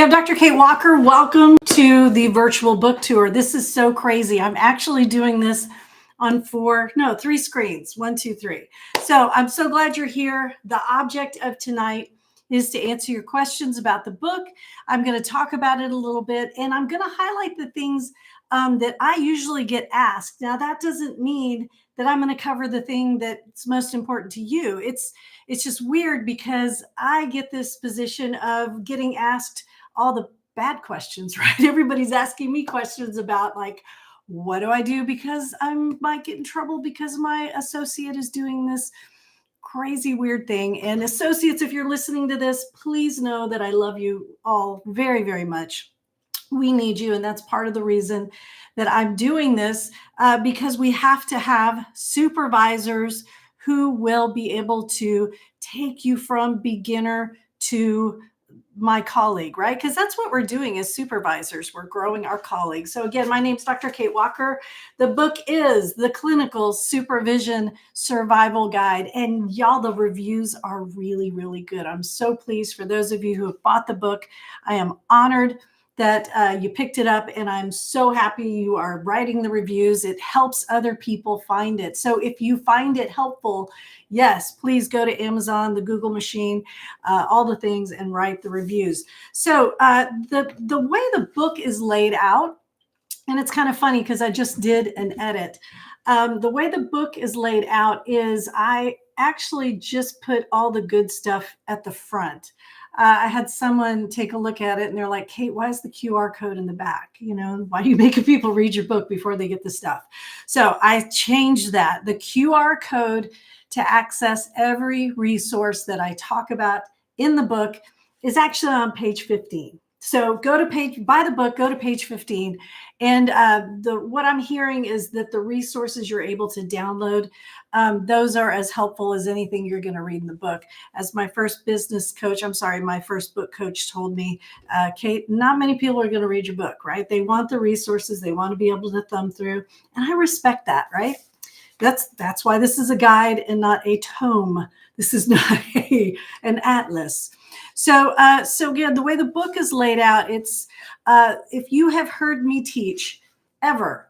I'm Dr. Kate Walker. Welcome to the virtual book tour. This is so crazy. I'm actually doing this on three screens. 1, 2, 3. So I'm so glad you're here. The object of tonight is to answer your questions about the book. I'm going to talk about it a little bit, and I'm going to highlight the things that I usually get asked. Now, that doesn't mean that I'm going to cover the thing that's most important to you. It's just weird because I get this position of getting asked all the bad questions, right? Everybody's asking me questions about, like, what do I do because I might get in trouble because my associate is doing this crazy weird thing. And associates, if you're listening to this, please know that I love you all very, very much. We need you, and that's part of the reason that I'm doing this, because we have to have supervisors who will be able to take you from beginner to my colleague, right? Because that's what we're doing as supervisors. We're growing our colleagues. So again, my name's Dr. Kate Walker. The book is The Clinical Supervision Survival Guide. And y'all, the reviews are really, really good. I'm so pleased for those of you who have bought the book. I am honored that you picked it up, and I'm so happy you are writing the reviews. It helps other people find it. So if you find it helpful, yes, please go to Amazon, the Google machine, all the things, and write the reviews. So the way the book is laid out, and it's kind of funny because I just did an edit. The way the book is laid out is I actually just put all the good stuff at the front. I had someone take a look at it and they're like, Kate, why is the QR code in the back? You know, why are you making people read your book before they get the stuff? So I changed that. The QR code to access every resource that I talk about in the book is actually on page 15. So buy the book, go to page 15. And what I'm hearing is that the resources you're able to download, those are as helpful as anything you're going to read in the book. As my first book coach told me, Kate, not many people are going to read your book, right? They want the resources. They want to be able to thumb through. And I respect that, right? That's why this is a guide and not a tome. This is not an atlas. So again, the way the book is laid out, it's if you have heard me teach ever,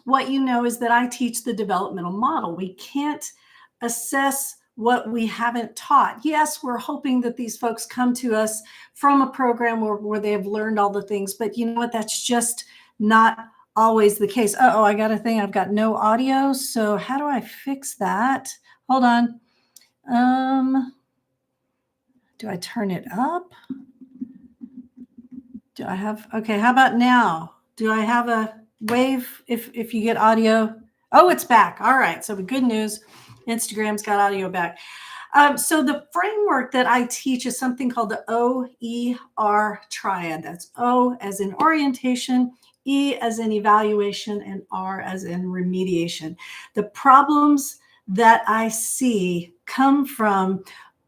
what you know is that I teach the developmental model. We can't assess what we haven't taught. Yes, we're hoping that these folks come to us from a program where they have learned all the things, but you know what? That's just not always the case. Uh-oh, I got a thing. I've got no audio. So how do I fix that? Hold on. Do I turn it up? Okay, how about now? Do I have a wave if you get audio? Oh, it's back. All right, so the good news, Instagram's got audio back. So the framework that I teach is something called the OER triad. That's O as in orientation, E as in evaluation, and R as in remediation. The problems that I see come from,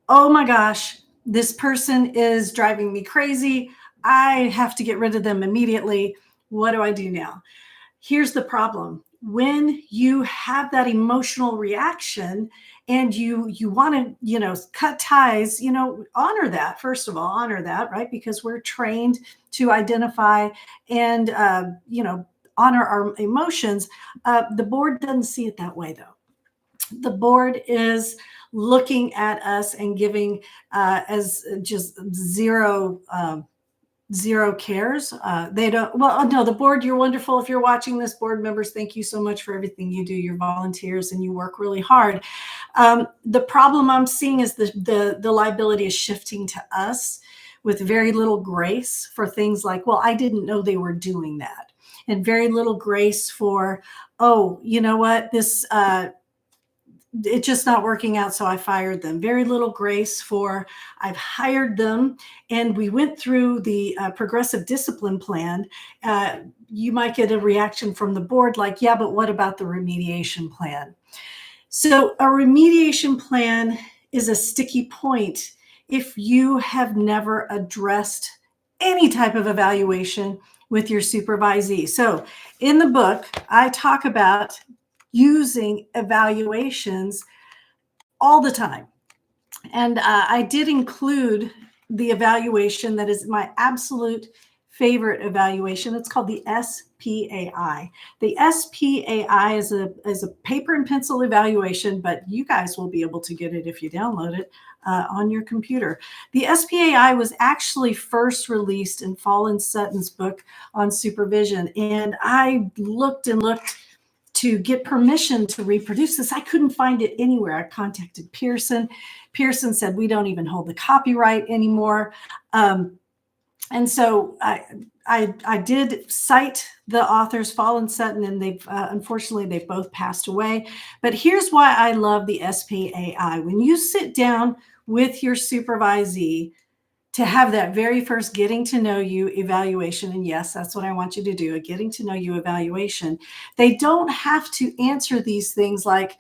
oh my gosh, this person is driving me crazy. I have to get rid of them immediately. What do I do now? Here's the problem. When you have that emotional reaction and you want to, cut ties, honor that. First of all, honor that, right? Because we're trained to identify and, honor our emotions. The board doesn't see it that way, though. The board is looking at us and giving as just zero cares. They don't, well, no, the board, you're wonderful. If you're watching this, board members, thank you so much for everything you do. You're volunteers and you work really hard. The problem I'm seeing is the liability is shifting to us with very little grace for things like, well, I didn't know they were doing that. And very little grace for, oh, you know what, it's just not working out, so I fired them. Very little grace for, I've hired them and we went through the progressive discipline plan. You might get a reaction from the board like, yeah, but what about the remediation plan? So a remediation plan is a sticky point if you have never addressed any type of evaluation with your supervisee. So in the book, I talk about using evaluations all the time. And I did include the evaluation that is my absolute favorite evaluation. It's called the SPAI. The SPAI is a paper and pencil evaluation, but you guys will be able to get it if you download it on your computer. The SPAI was actually first released in Fallen Sutton's book on supervision, and I looked and looked to get permission to reproduce this. I couldn't find it anywhere. I contacted Pearson. Pearson said, we don't even hold the copyright anymore. And so I did cite the authors, Fallen Sutton, and they've unfortunately they've both passed away. But here's why I love the SPAI. When you sit down with your supervisee to have that very first getting to know you evaluation, and yes, that's what I want you to do, a getting to know you evaluation, they don't have to answer these things like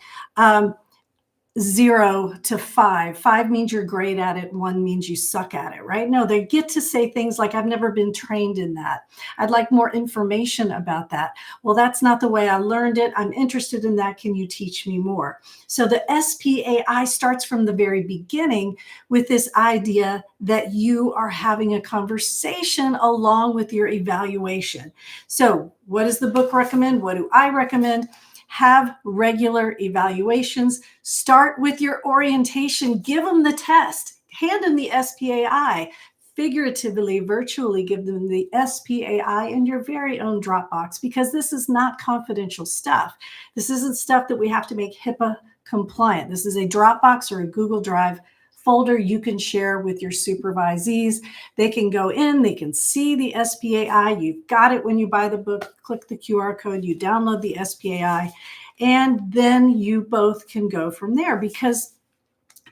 0 to 5. 5 means you're great at it. 1 means you suck at it, right? No, they get to say things like, I've never been trained in that. I'd like more information about that. Well, that's not the way I learned it. I'm interested in that. Can you teach me more? So the SPAI starts from the very beginning with this idea that you are having a conversation along with your evaluation. So what does the book recommend? What do I recommend? Have regular evaluations. Start with your orientation. Give them the test. Hand them the SPAI. Figuratively, virtually give them the SPAI in your very own Dropbox, because this is not confidential stuff. This isn't stuff that we have to make HIPAA compliant. This is a Dropbox or a Google Drive folder you can share with your supervisees. They can go in, they can see the SPAI. You've got it when you buy the book. Click the QR code, you download the SPAI, and then you both can go from there. Because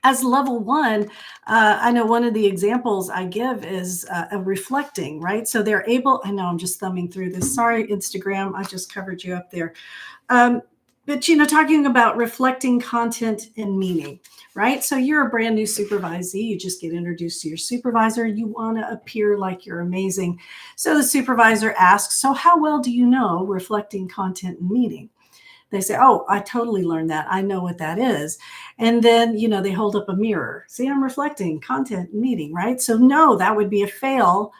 as level 1, I know one of the examples I give is a reflecting, right? So they're able, I know I'm just thumbing through this. Sorry, Instagram, I just covered you up there. But, talking about reflecting content and meaning, right? So you're a brand new supervisee. You just get introduced to your supervisor. You want to appear like you're amazing. So the supervisor asks, so how well do you know reflecting content and meaning? They say, oh, I totally learned that. I know what that is. And then, they hold up a mirror. See, I'm reflecting content and meaning, right? So no, that would be a fail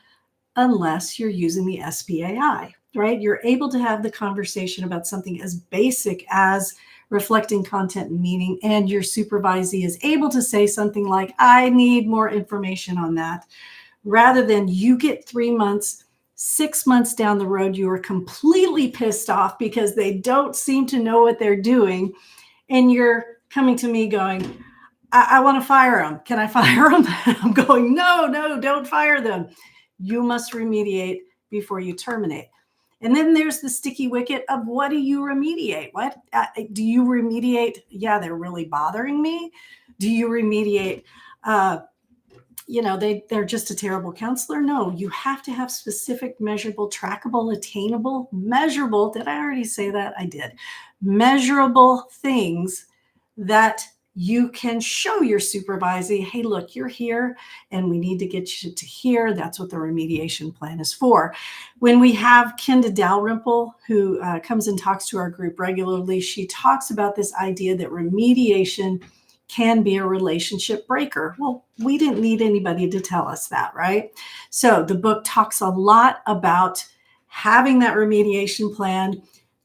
unless you're using the SPAI. Right? You're able to have the conversation about something as basic as reflecting content and meaning, and your supervisee is able to say something like, I need more information on that, rather than you get 3 months, 6 months down the road, you are completely pissed off because they don't seem to know what they're doing, and you're coming to me going, I want to fire them. Can I fire them? I'm going, no, don't fire them. You must remediate before you terminate. And then there's the sticky wicket of, what do you remediate? What do you remediate? Yeah, they're really bothering me. Do you remediate, they're just a terrible counselor? No, you have to have specific, measurable, trackable, attainable, measurable. Did I already say that? I did. Measurable things that you can show your supervisee, hey, look, you're here and we need to get you to here. That's what the remediation plan is for. When we have Kenda Dalrymple, who comes and talks to our group regularly, she talks about this idea that remediation can be a relationship breaker. Well, we didn't need anybody to tell us that, right? So the book talks a lot about having that remediation plan,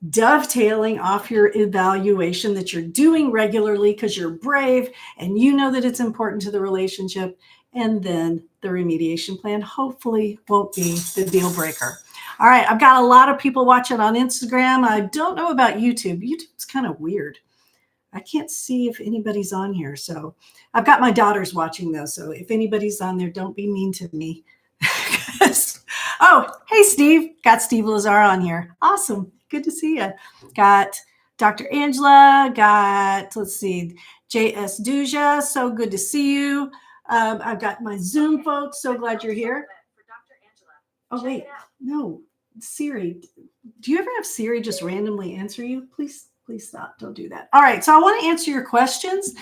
dovetailing off your evaluation that you're doing regularly because you're brave and you know that it's important to the relationship. And then the remediation plan hopefully won't be the deal breaker. All right, I've got a lot of people watching on Instagram. I don't know about YouTube. YouTube's kind of weird. I can't see if anybody's on here. So I've got my daughters watching though. So if anybody's on there, don't be mean to me. Oh, hey, Steve. Got Steve Lazar on here. Awesome. Good to see you. Got Dr. Angela. Got, let's see, J.S. Duja. So good to see you. I've got my Zoom folks. So glad you're here. Oh, wait. No, Siri. Do you ever have Siri just randomly answer you? Please stop. Don't do that. All right. So I want to answer your questions.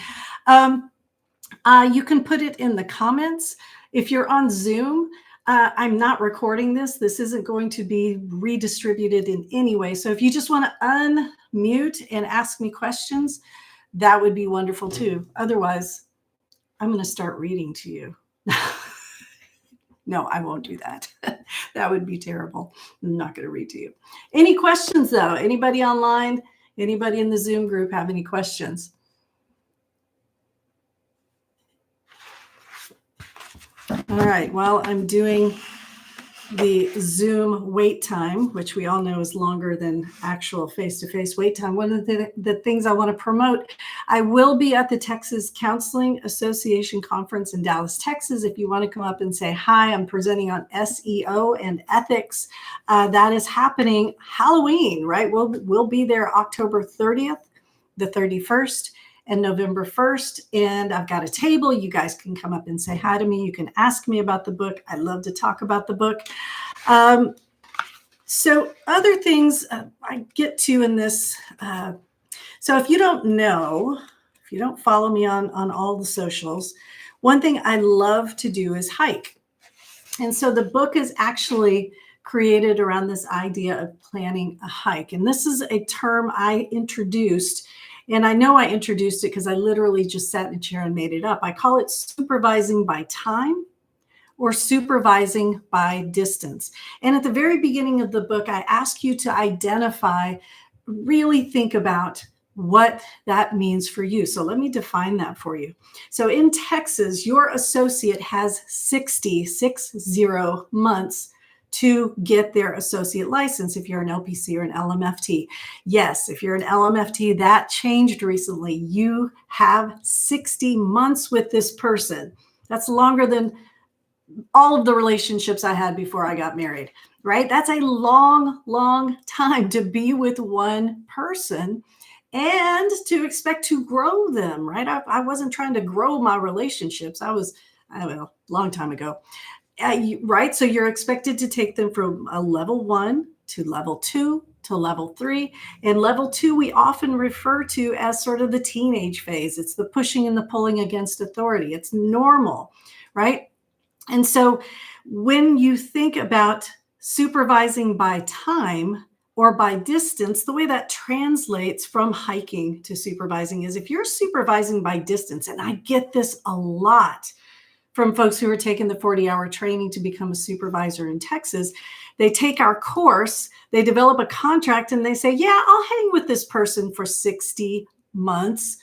You can put it in the comments. If you're on Zoom, I'm not recording this. This isn't going to be redistributed in any way. So if you just want to unmute and ask me questions, that would be wonderful too. Otherwise, I'm going to start reading to you. No, I won't do that. That would be terrible. I'm not going to read to you. Any questions though? Anybody online? Anybody in the Zoom group have any questions? All right. Well, I'm doing the Zoom wait time, which we all know is longer than actual face-to-face wait time. One of the things I want to promote, I will be at the Texas Counseling Association Conference in Dallas, Texas. If you want to come up and say hi, I'm presenting on SEO and ethics. That is happening Halloween, right? We'll be there October 30th, the 31st, and November 1st. And I've got a table. You guys can come up and say hi to me. You can ask me about the book. I love to talk about the book. So other things I get to in this. So if you don't know, if you don't follow me on all the socials, one thing I love to do is hike. And so the book is actually created around this idea of planning a hike. And this is a term I introduced. And I know I introduced it because I literally just sat in a chair and made it up. I call it supervising by time or supervising by distance. And at the very beginning of the book, I ask you to identify, really think about what that means for you. So let me define that for you. So in Texas, your associate has 60 months to get their associate license if you're an LPC or an LMFT. Yes, if you're an LMFT, that changed recently. You have 60 months with this person. That's longer than all of the relationships I had before I got married, right? That's a long, long time to be with one person and to expect to grow them, right? I wasn't trying to grow my relationships. I don't know, a long time ago. Right? So you're expected to take them from a level 1 to level 2 to level 3. And level 2, we often refer to as sort of the teenage phase. It's the pushing and the pulling against authority. It's normal, right? And so when you think about supervising by time or by distance, the way that translates from hiking to supervising is if you're supervising by distance, and I get this a lot from folks who are taking the 40-hour training to become a supervisor in Texas. They take our course, they develop a contract, and they say, yeah, I'll hang with this person for 60 months.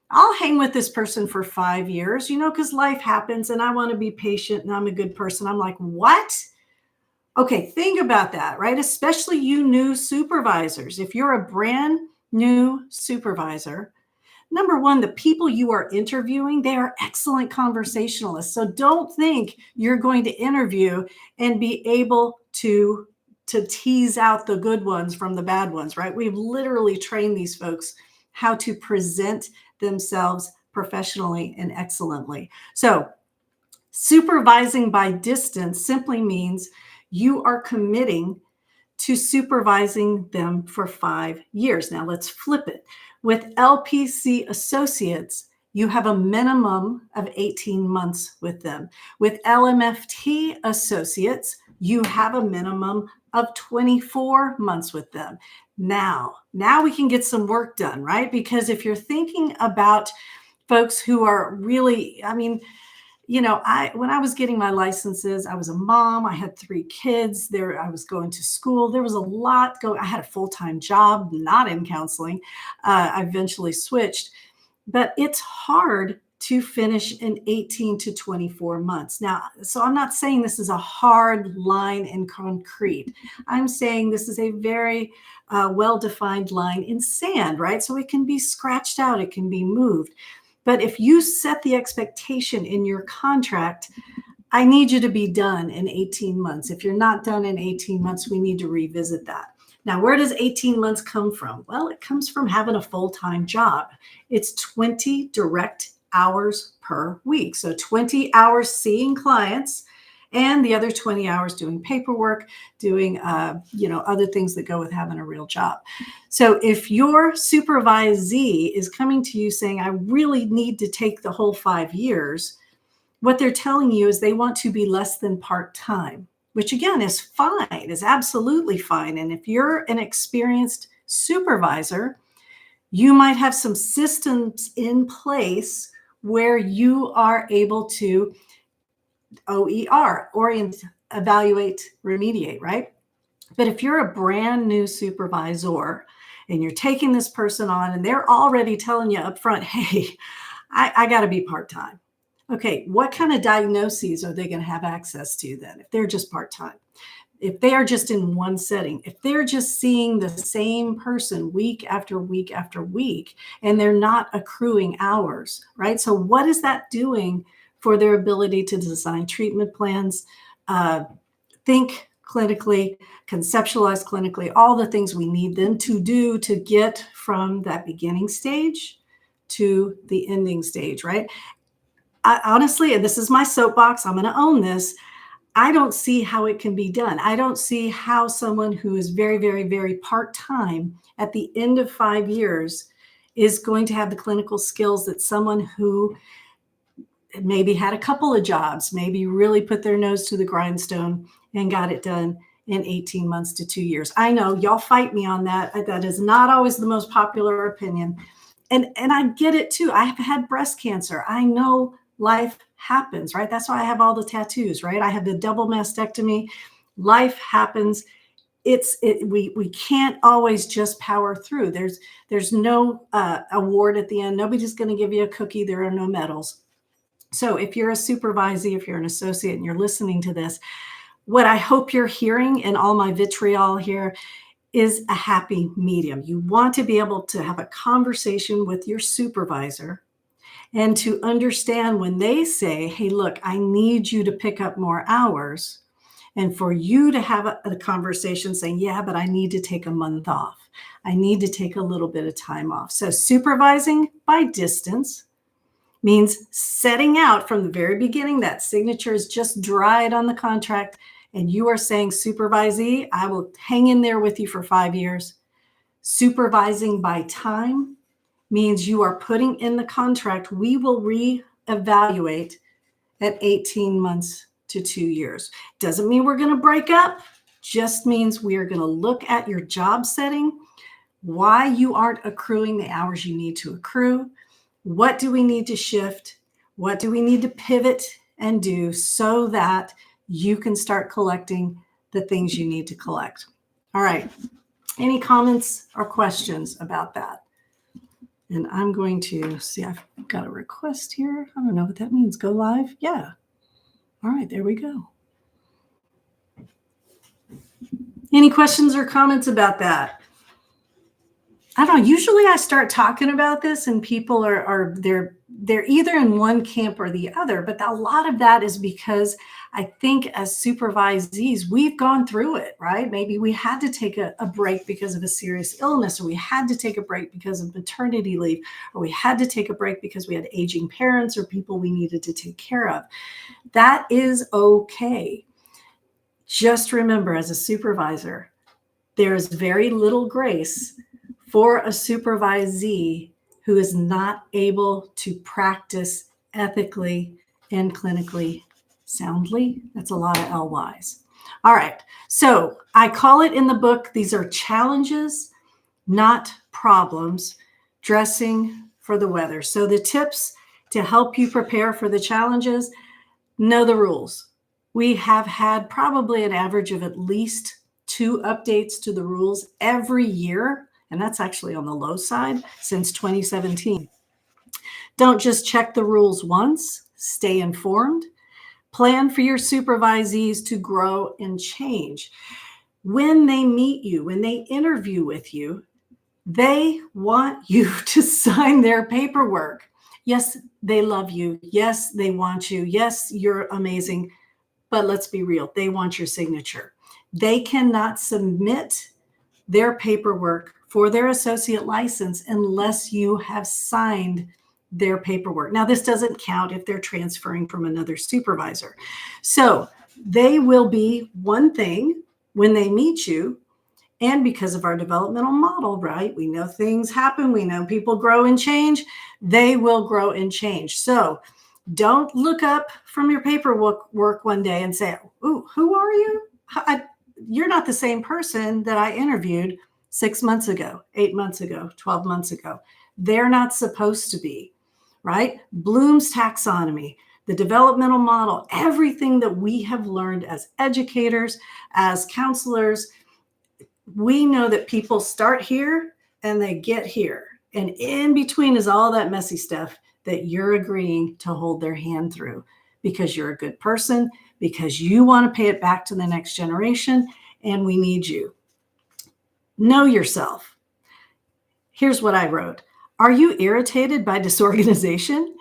I'll hang with this person for 5 years, because life happens and I want to be patient and I'm a good person. I'm like, what? Okay, think about that, right? Especially you new supervisors. If you're a brand new supervisor, number one, the people you are interviewing, they are excellent conversationalists. So don't think you're going to interview and be able to tease out the good ones from the bad ones, right? We've literally trained these folks how to present themselves professionally and excellently. So supervising by distance simply means you are committing to supervising them for 5 years. Now let's flip it. With LPC associates, you have a minimum of 18 months with them. With LMFT associates, you have a minimum of 24 months with them. Now we can get some work done, right? Because if you're thinking about folks who are really, when I was getting my licenses, I was a mom. I had 3 kids. I was going to school. There was a lot going. I had a full-time job, not in counseling. I eventually switched, but it's hard to finish in 18 to 24 months. Now, so I'm not saying this is a hard line in concrete. I'm saying this is a very well-defined line in sand, right? So it can be scratched out. It can be moved. But if you set the expectation in your contract, I need you to be done in 18 months. If you're not done in 18 months, we need to revisit that. Now, where does 18 months come from? Well, it comes from having a full-time job. It's 20 direct hours per week. So 20 hours seeing clients and the other 20 hours doing paperwork, doing other things that go with having a real job. So if your supervisee is coming to you saying, I really need to take the whole 5 years, what they're telling you is they want to be less than part-time, which again is fine, is absolutely fine. And if you're an experienced supervisor, you might have some systems in place where you are able to OER, orient, evaluate, remediate, right? But if you're a brand new supervisor and you're taking this person on and they're already telling you up front, hey, I got to be part-time. Okay, what kind of diagnoses are they going to have access to then if they're just part-time? If they are just in one setting, if they're just seeing the same person week after week after week, and they're not accruing hours, right? So what is that doing for their ability to design treatment plans, think clinically, conceptualize clinically, all the things we need them to do to get from that beginning stage to the ending stage, right? Honestly, and this is my soapbox, I'm going to own this. I don't see how it can be done. I don't see how someone who is very, very, very part-time at the end of 5 years is going to have the clinical skills that someone who maybe had a couple of jobs, maybe really put their nose to the grindstone and got it done in 18 months to 2 years. I know y'all fight me on that. That is not always the most popular opinion. And I get it too. I have had breast cancer. I know life happens, right? That's why I have all the tattoos, right? I have the double mastectomy. Life happens. We can't always just power through. There's no award at the end. Nobody's going to give you a cookie. There are no medals. So if you're a supervisee, if you're an associate and you're listening to this, what I hope you're hearing in all my vitriol here is a happy medium. You want to be able to have a conversation with your supervisor and to understand when they say, hey, look, I need you to pick up more hours. And for you to have a conversation saying, yeah, but I need to take a month off. I need to take a little bit of time off. So supervising by distance means setting out from the very beginning. That signature is just dried on the contract. And you are saying, supervisee, I will hang in there with you for 5 years. Supervising by time means you are putting in the contract, we will reevaluate at 18 months to 2 years. Doesn't mean we're going to break up, just means we are going to look at your job setting, why you aren't accruing the hours you need to accrue, what do we need to shift, what do we need to pivot and do so that you can start collecting the things you need to collect. All right. Any comments or questions about that? And I'm going to see, I've got a request here. I don't know what that means. Go live? Yeah. All right, there we go. Any questions or comments about that? I don't know. Usually I start talking about this and people they're either in one camp or the other, but a lot of that is because I think as supervisees, we've gone through it, right? Maybe we had to take a break because of a serious illness, or we had to take a break because of maternity leave, or we had to take a break because we had aging parents or people we needed to take care of. That is okay. Just remember, as a supervisor, there is very little grace for a supervisee who is not able to practice ethically and clinically soundly. That's a lot of LYs. All right. So I call it in the book, these are challenges, not problems, dressing for the weather. So the tips to help you prepare for the challenges, know the rules. We have had probably an average of at least 2 updates to the rules every year. And that's actually on the low side since 2017. Don't just check the rules once, stay informed. Plan for your supervisees to grow and change. When they meet you, when they interview with you, they want you to sign their paperwork. Yes, they love you. Yes, they want you. Yes, you're amazing. But let's be real, they want your signature. They cannot submit their paperwork for their associate license unless you have signed their paperwork. Now, this doesn't count if they're transferring from another supervisor. So they will be one thing when they meet you. And because of our developmental model, right? We know things happen. We know people grow and change. They will grow and change. So don't look up from your paperwork one day and say, "Ooh, who are you? You're not the same person that I interviewed 6 months ago, 8 months ago, 12 months ago." They're not supposed to be, right? Bloom's taxonomy. the developmental model, everything that we have learned as educators, as counselors, we know that people start here and they get here. And in between is all that messy stuff that you're agreeing to hold their hand through because you're a good person, because you want to pay it back to the next generation, and we need you. Know yourself. Here's what I wrote. Are you irritated by disorganization?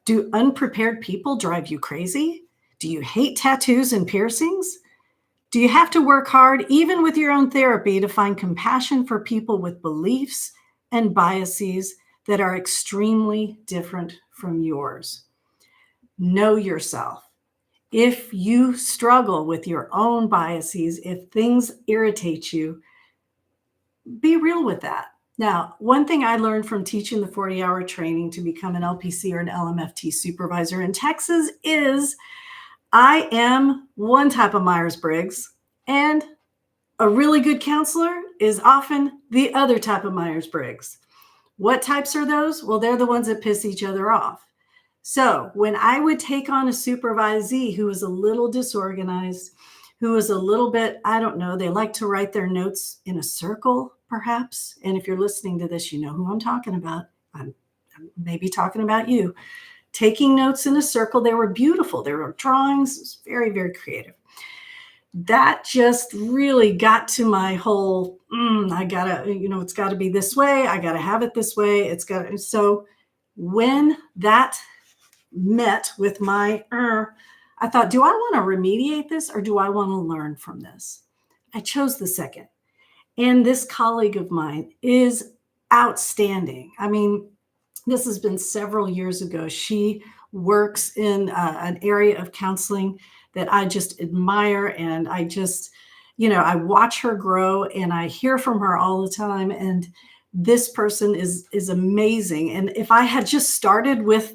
Do unprepared people drive you crazy? Do you hate tattoos and piercings? Do you have to work hard, even with your own therapy, to find compassion for people with beliefs and biases that are extremely different from yours? Know yourself. If you struggle with your own biases, if things irritate you, be real with that. Now, one thing I learned from teaching the 40-hour training to become an LPC or an LMFT supervisor in Texas is I am one type of Myers-Briggs, and a really good counselor is often the other type of Myers-Briggs. What types are those? Well, they're the ones that piss each other off. So when I would take on a supervisee who was a little disorganized, who was a little bit, I don't know, they like to write their notes in a circle, perhaps. And if you're listening to this, you know who I'm talking about. I'm maybe talking about you. Taking notes in a circle, they were beautiful. They were drawings. It was very, very creative. That just really got to my whole, I gotta, it's got to be this way. I got to have it this way. So when that met with my, I thought, do I want to remediate this or do I want to learn from this? I chose the second. And this colleague of mine is outstanding. I mean, this has been several years ago. She works in an area of counseling that I just admire. And I just, I watch her grow and I hear from her all the time. And this person is amazing. And if I had just started with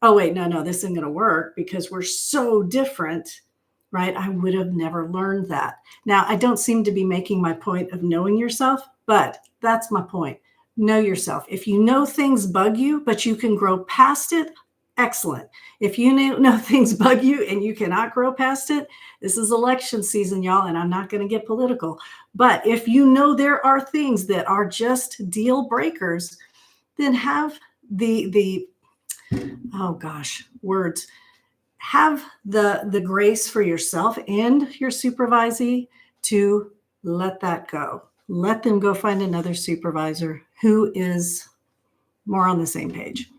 oh, wait, no, this isn't going to work because we're so different, right? I would have never learned that. Now, I don't seem to be making my point of knowing yourself, but that's my point. Know yourself. If you know things bug you, but you can grow past it, excellent. If you know things bug you and you cannot grow past it, this is election season, y'all, and I'm not going to get political. But if you know there are things that are just deal breakers, then have have the grace for yourself and your supervisee to let that go. Let them go find another supervisor who is more on the same page.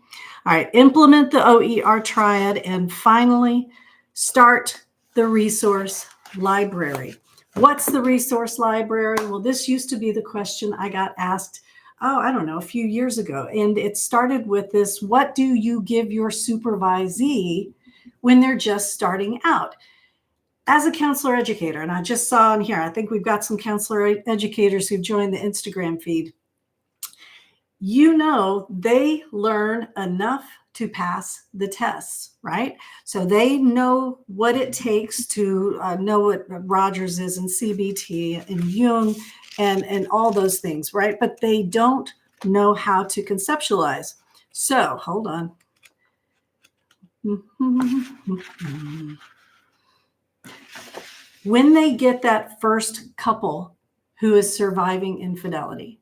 All right, implement the OER triad, and finally, start the resource library. What's the resource library? Well, this used to be the question I got asked, a few years ago. And it started with this, what do you give your supervisee when they're just starting out? As a counselor educator, and I just saw in here, I think we've got some counselor educators who've joined the Instagram feed. They learn enough to pass the tests, right? So they know what it takes to know what Rogers is and CBT and Jung and all those things, right? But they don't know how to conceptualize. So hold on. When they get that first couple who is surviving infidelity,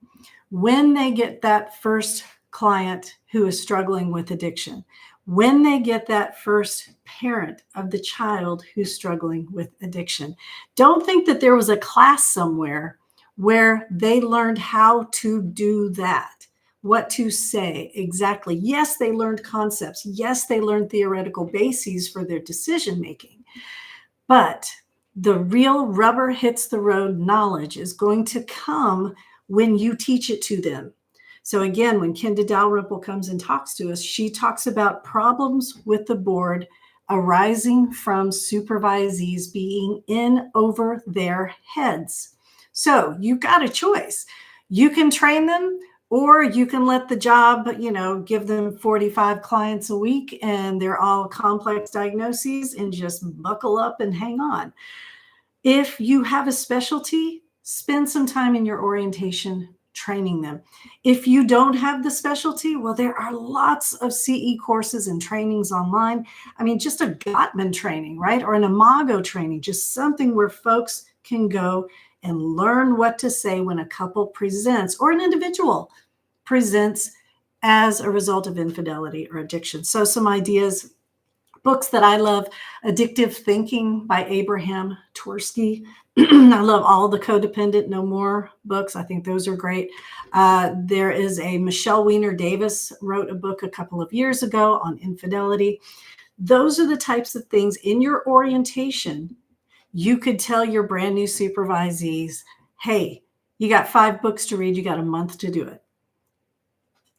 when they get that first client who is struggling with addiction, when they get that first parent of the child who's struggling with addiction, don't think that there was a class somewhere where they learned how to do that, what to say exactly. Yes, they learned concepts. Yes, they learned theoretical bases for their decision making. But the real rubber hits the road knowledge is going to come when you teach it to them. So again, when Kenda Dalrymple comes and talks to us, she talks about problems with the board arising from supervisees being in over their heads. So you've got a choice. You can train them, or you can let the job, give them 45 clients a week and they're all complex diagnoses and just buckle up and hang on. If you have a specialty, spend some time in your orientation training them. If you don't have the specialty, well, there are lots of CE courses and trainings online. I mean, just a Gottman training, right? Or an Imago training, just something where folks can go and learn what to say when a couple presents or an individual presents as a result of infidelity or addiction. So some ideas, books that I love: Addictive Thinking by Abraham Tversky. I love all the Codependent No More books. I think those are great. There is a Michelle Weiner Davis wrote a book a couple of years ago on infidelity. Those are the types of things in your orientation. You could tell your brand new supervisees, hey, you got 5 books to read. You got a month to do it.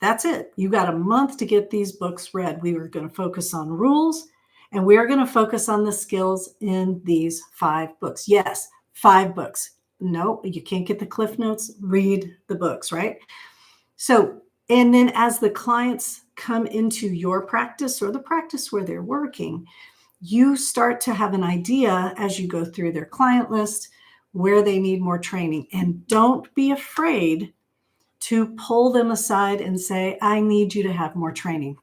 That's it. You got a month to get these books read. We are going to focus on rules, and we are going to focus on the skills in these 5 books. Yes, 5 books. No, you can't get the Cliff Notes. Read the books, right? So, and then as the clients come into your practice or the practice where they're working, you start to have an idea as you go through their client list where they need more training. And don't be afraid to pull them aside and say, I need you to have more training,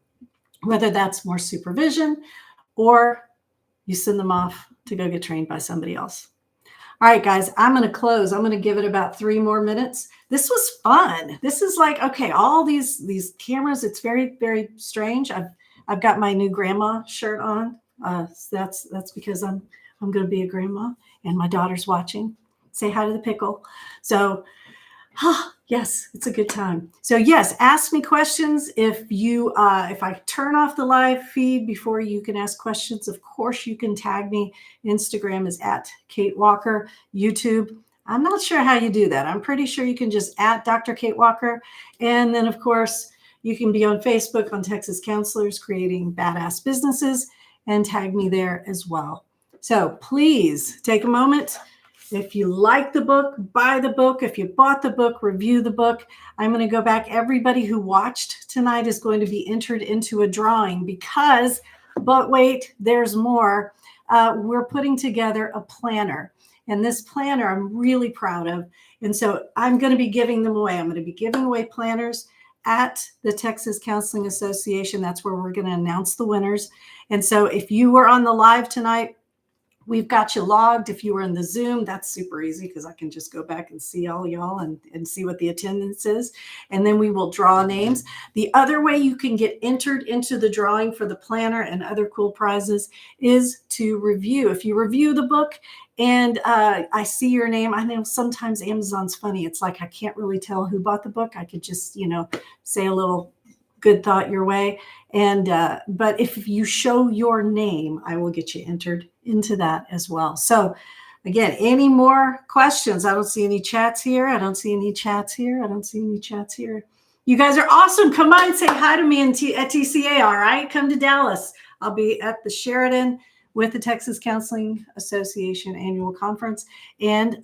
whether that's more supervision or you send them off to go get trained by somebody else. All right, guys, I'm going to close. I'm going to give it about 3 more minutes. This was fun. This is like, okay, all these cameras, it's very, very strange. I've got my new grandma shirt on. So that's because I'm going to be a grandma and my daughter's watching. Say hi to the pickle. So yes, it's a good time. So yes, ask me questions. If I turn off the live feed before you can ask questions, of course you can tag me. Instagram is @KateWalker. YouTube, I'm not sure how you do that. I'm pretty sure you can just @Dr. Kate Walker. And then of course you can be on Facebook on Texas Counselors Creating Badass Businesses and tag me there as well. So please take a moment. If you like the book, buy the book. If you bought the book, review the book. I'm going to go back. Everybody who watched tonight is going to be entered into a drawing because, but wait, there's more. We're putting together a planner. And this planner I'm really proud of. And so I'm going to be giving them away. I'm going to be giving away planners at the Texas Counseling Association. That's where we're going to announce the winners. And so if you were on the live tonight, we've got you logged. If you were in the Zoom, that's super easy because I can just go back and see all y'all and see what the attendance is. And then we will draw names. The other way you can get entered into the drawing for the planner and other cool prizes is to review. If you review the book and I see your name, I know sometimes Amazon's funny. It's like I can't really tell who bought the book. I could just, say a little good thought your way. And but if you show your name, I will get you entered into that as well. So again, any more questions? I don't see any chats here. I don't see any chats here. I don't see any chats here. You guys are awesome. Come by and say hi to me at TCA. All right. Come to Dallas. I'll be at the Sheraton with the Texas Counseling Association annual conference. And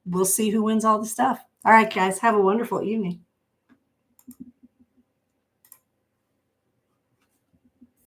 we'll see who wins all the stuff. All right, guys. Have a wonderful evening.